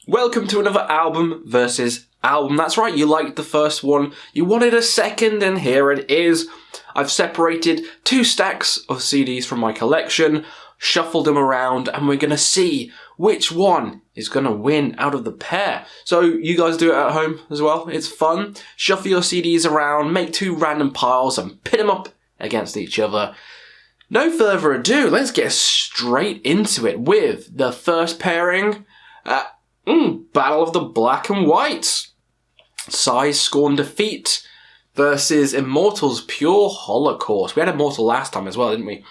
Welcome to another album versus album. That's right, you liked the first one, you wanted a second, and here it is. I've separated 2 stacks of CDs from my collection, shuffled them around, and we're going to see which one is going to win out of the pair. So you guys do it at home as well. It's fun. Shuffle your CDs around, make 2 random piles, and pit them up against each other. No further ado, let's get straight into it with the first pairing. Battle of the Black and Whites. Sigh's Scorn Defeat versus Immortal's Pure Holocaust. We had Immortal last time as well, didn't we?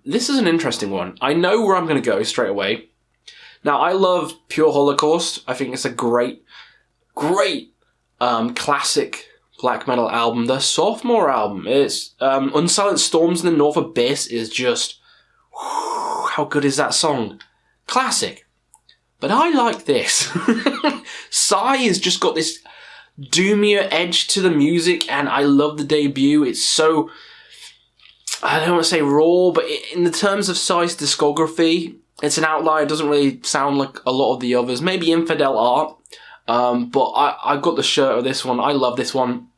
This is an interesting one. I know where I'm going to go straight away. Now, I love Pure Holocaust. I think it's a great classic black metal album. The sophomore album, it's Unsilent Storms in the North Abyss is just... how good is that song? Classic. But I like this. Sigh has just got this doomier edge to the music, and I love the debut. It's so... I don't want to say raw, but in the terms of Sigh's discography, it's an outlier. It doesn't really sound like a lot of the others. Maybe Infidel Art, but I got the shirt of this one. I love this one.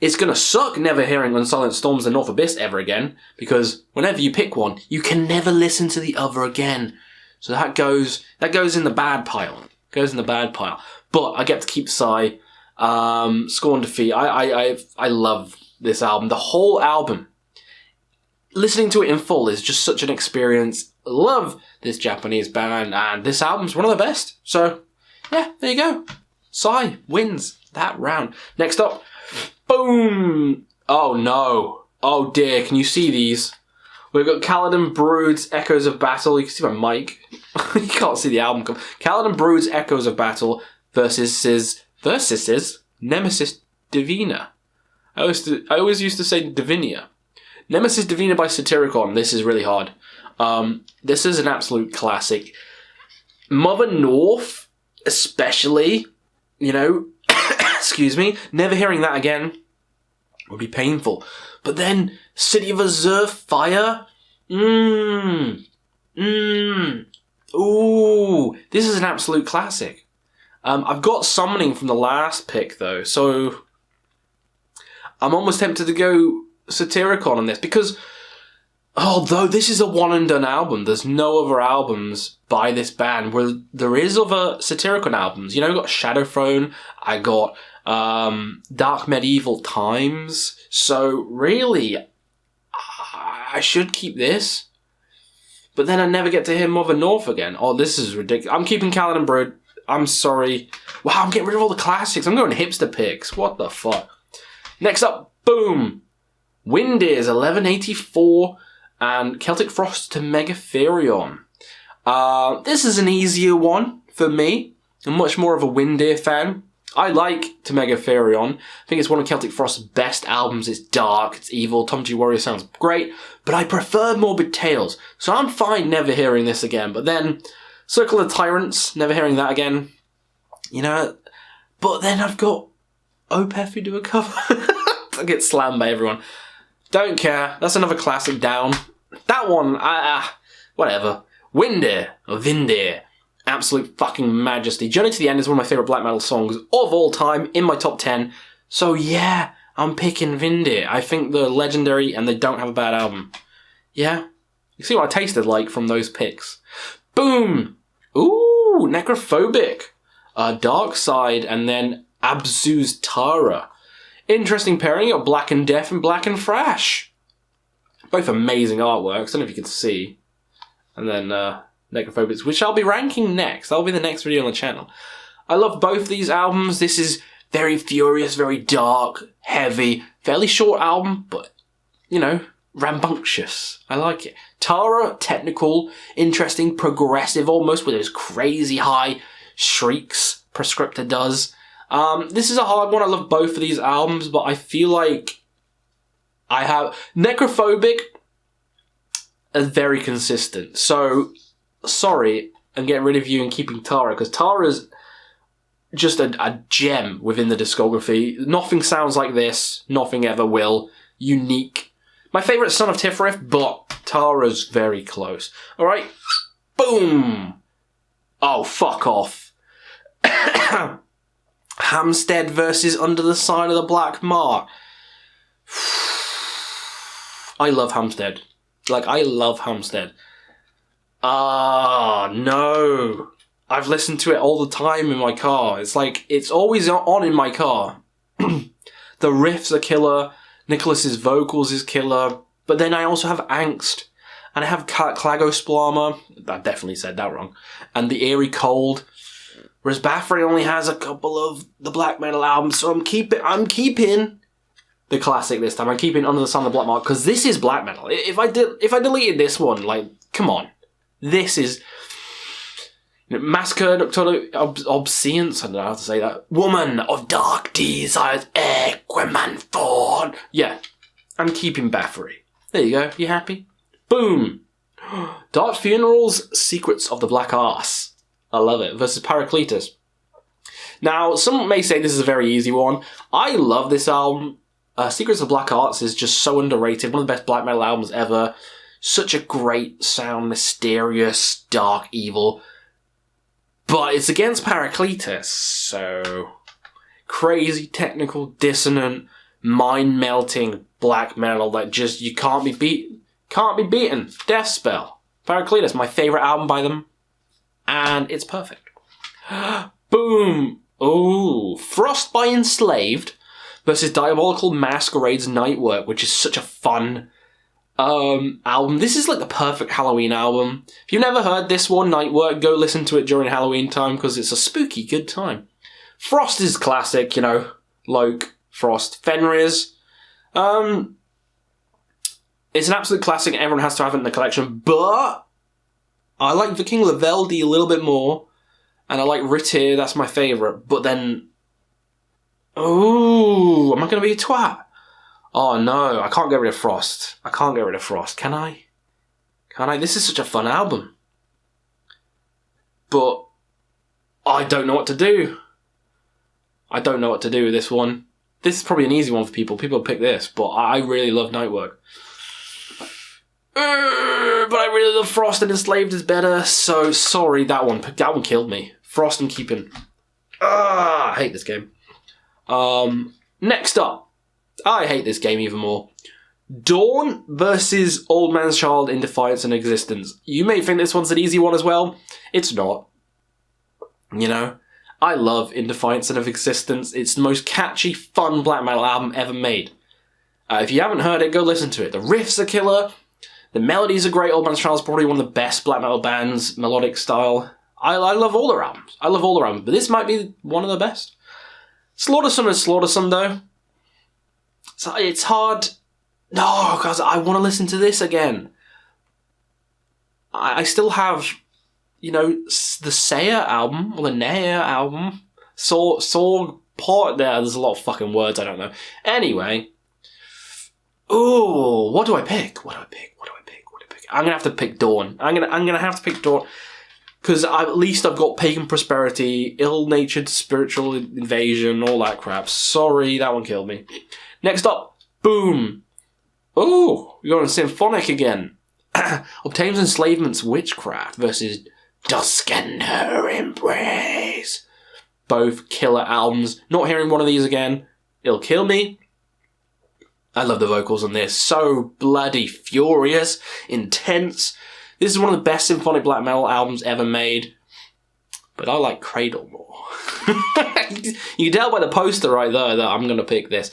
It's going to suck never hearing Unsilent Storms in the North Abyss ever again, because whenever you pick one, you can never listen to the other again. So that goes in the bad pile. But I get to keep Sigh. Scorn Defeat. I love this album. The whole album. Listening to it in full is just such an experience. Love this Japanese band, and this album's one of the best. So, yeah, there you go. Sigh wins that round. Next up, boom! Oh no. Oh dear, can you see these? We've got Kaladan Brood's Echoes of Battle. You can see my mic. You can't see the album cover. Kaladan Brood's Echoes of Battle versus Nemesis Divina. I always used to say Divinia. Nemesis Divina by Satyricon. This is really hard. This is an absolute classic. Mother North, especially, excuse me, never hearing that again would be painful. But then, City of Azure Fire? Ooh, this is an absolute classic. I've got Summoning from the last pick, though, so I'm almost tempted to go Satyricon on this, because although this is a one-and-done album, there's no other albums by this band, where there is other Satyricon albums. I got Shadow Throne, I got Dark Medieval Times, so really, I should keep this, but then I never get to hear Mother North again. Oh, this is ridiculous. I'm keeping Kaladan Brood. I'm sorry. Wow, I'm getting rid of all the classics. I'm going hipster picks. What the fuck? Next up, boom! Windir's 1184 and Celtic Frost to Megatherion. This is an easier one for me. I'm much more of a Windir fan. I like To Megatherion. I think it's one of Celtic Frost's best albums. It's dark, it's evil. Tom G. Warrior sounds great, but I prefer Morbid Tales, so I'm fine never hearing this again. But then Circle of Tyrants, never hearing that again. But then I've got Opeth who do a cover. I get slammed by everyone. Don't care. That's another classic down. That one, whatever. Windir. Absolute fucking majesty. Journey to the End is one of my favourite black metal songs of all time, in my top 10. So yeah, I'm picking Windir. I think they're legendary and they don't have a bad album. Yeah? You see what I tasted like from those picks. Boom! Ooh, Necrophobic. Dark Side, and then Absu's Tara. Interesting pairing. You got Black and Death and Black and Thrash. Both amazing artworks. I don't know if you can see. And then Necrophobic, which I'll be ranking next. That'll be the next video on the channel. I love both these albums. This is very furious, very dark, heavy, fairly short album, but, rambunctious. I like it. Tara, technical, interesting, progressive almost, with those crazy high shrieks Prescriptor does. This is a hard one. I love both of these albums, but I feel like I have... Necrophobic is very consistent. So, sorry, I'm getting rid of you and keeping Tara, because Tara's just a gem within the discography. Nothing sounds like this. Nothing ever will. Unique. My favourite Son of Tifrith, but Tara's very close. Alright, boom! Oh, fuck off. Hampstead versus Under the Sign of the Black Mark. I love Hampstead. Like, I love Hampstead. Ah, no. I've listened to it all the time in my car. It's like, it's always on in my car. The riffs are killer. Nicholas's vocals is killer. But then I also have Angst. And I have Klagosplama. I definitely said that wrong. And The Eerie Cold. Whereas Bathory only has a couple of the black metal albums. So I'm keeping the classic this time. I'm keeping Under the Sun of the Black Mark. Because this is black metal. If I deleted this one, like, come on. This is... Massacre, Nocturnal, Obsceence, I don't know how to say that. Woman of Dark Desires, Equimanthorn. Yeah, I'm keeping Bathory. There you go, you happy? Boom! Dark Funerals, Secrets of the Black Arse. I love it. Versus Paracletus. Now, some may say this is a very easy one. I love this album. Secrets of the Black Arts is just so underrated. One of the best black metal albums ever. Such a great sound, mysterious, dark, evil. But it's against Paracletus, so... Crazy, technical, dissonant, mind-melting black metal that just, you can't be beaten. Can't be beaten. Deathspell. Paracletus, my favourite album by them. And it's perfect. Boom! Ooh. Frost by Enslaved versus Diabolical Masquerade's Nightwork, which is such a fun... album. This is like the perfect Halloween album. If you've never heard this one, Nightwork, go listen to it during Halloween time because it's a spooky good time. Frost is classic, you know, like Frost. Fenris. It's an absolute classic. Everyone has to have it in the collection, but I like Viking Laveldi a little bit more, and I like Ritir, that's my favourite, but then... Ooh, am I going to be a twat? Oh no, I can't get rid of Frost. I can't get rid of Frost, can I? Can I? This is such a fun album. But I don't know what to do. I don't know what to do with this one. This is probably an easy one for people. People pick this, but I really love Nightwork. But I really love Frost, and Enslaved is better, so sorry, that one killed me. Frost I'm keeping. I hate this game. Next up. I hate this game even more. Dawn versus Old Man's Child in Defiance and Existence. You may think this one's an easy one as well. It's not. You know? I love In Defiance and of Existence. It's the most catchy, fun black metal album ever made. If you haven't heard it, go listen to it. The riffs are killer. The melodies are great. Old Man's Child is probably one of the best black metal bands, melodic style. I love all their albums. I love all their albums, but this might be one of the best. Slaughterson is Slaughterson, though. So it's hard. No, because I want to listen to this again. I still have, you know, the Sayer album, or the Nair album. There's a lot of fucking words, I don't know. Anyway. Ooh, what do I pick? I'm going to have to pick Dawn. I'm gonna have to pick Dawn. Because at least I've got Pagan Prosperity, Ill-Natured Spiritual Invasion, all that crap. Sorry, that one killed me. Next up, boom. Oh, we're going symphonic again. Obtains Enslavement's Witchcraft versus Dusk and Her Embrace. Both killer albums. Not hearing one of these again, it'll kill me. I love the vocals on this. So bloody furious, intense. This is one of the best symphonic black metal albums ever made. But I like Cradle more. You can tell by the poster right there that I'm going to pick this.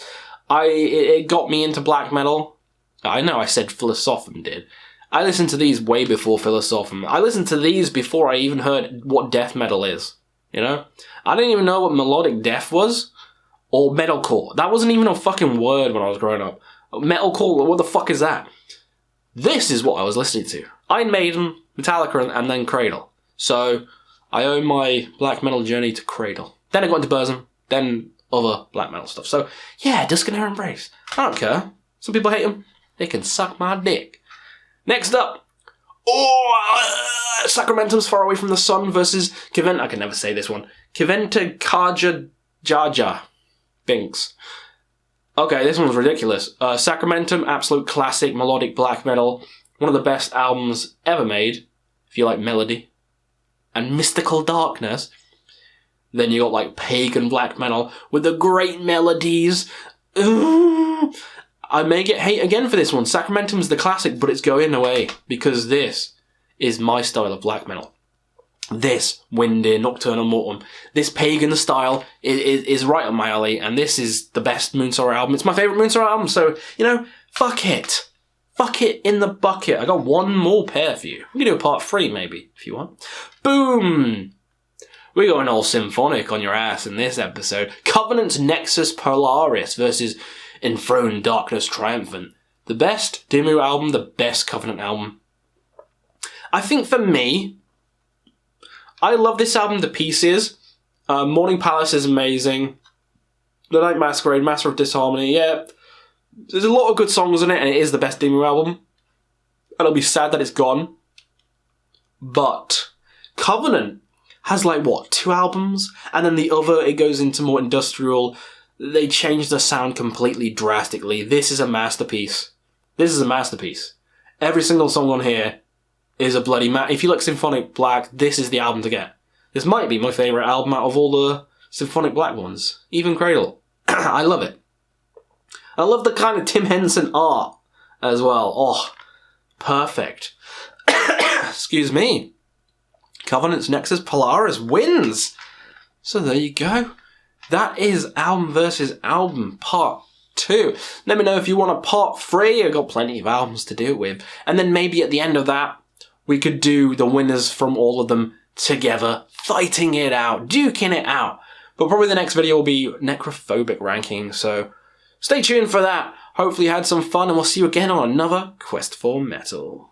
It got me into black metal. I know I said Philosophum did. I listened to these way before Philosophum. I listened to these before I even heard what death metal is. You know? I didn't even know what melodic death was. Or metalcore. That wasn't even a fucking word when I was growing up. Metalcore, what the fuck is that? This is what I was listening to. Iron Maiden, Metallica, and then Cradle. So, I owe my black metal journey to Cradle. Then I got into Burzum, then other black metal stuff. So, yeah, Dusk and Her Embrace. I don't care. Some people hate them. They can suck my dick. Next up. Sacramentum's Far Away from the Sun versus Kiventa. I can never say this one. Kiventa Kaja Jaja. Binks. Okay, this one's ridiculous. Sacramentum, absolute classic melodic black metal. One of the best albums ever made, if you like melody. and mystical darkness. Then you got like pagan black metal with the great melodies. I may get hate again for this one. Sacramentum's the classic, but it's going away because this is my style of black metal. This Windir, Nokturnal, Mortem, this pagan style is right up my alley, and this is the best Moonsorrow album. It's my favourite Moonsorrow album, so, you know, fuck it. Fuck it in the bucket. I got one more pair for you. We can do a part 3 maybe, if you want. Boom! We're going all symphonic on your ass in this episode. Covenant's Nexus Polaris versus Enthroned Darkness Triumphant. The best Dimmu album, the best Covenant album. I think for me, I love this album to pieces. Morning Palace is amazing. The Night Masquerade, Master of Disharmony, yeah. There's a lot of good songs on it, and it is the best Dimmu album. And I'll be sad that it's gone. But Covenant has like, what, 2 albums? And then the other, it goes into more industrial. They changed the sound completely drastically. This is a masterpiece. This is a masterpiece. Every single song on here is a bloody if you like symphonic black, this is the album to get. This might be my favourite album out of all the symphonic black ones. Even Cradle. I love it. I love the kind of Tim Henson art as well. Oh, perfect. Excuse me. Covenant's Nexus Polaris wins. So there you go. That is album versus album part 2. Let me know if you want a part 3. I've got plenty of albums to do it with. And then maybe at the end of that, we could do the winners from all of them together, fighting it out, duking it out. But probably the next video will be Necrophobic ranking, so stay tuned for that. Hopefully you had some fun, and we'll see you again on another Quest for Metal.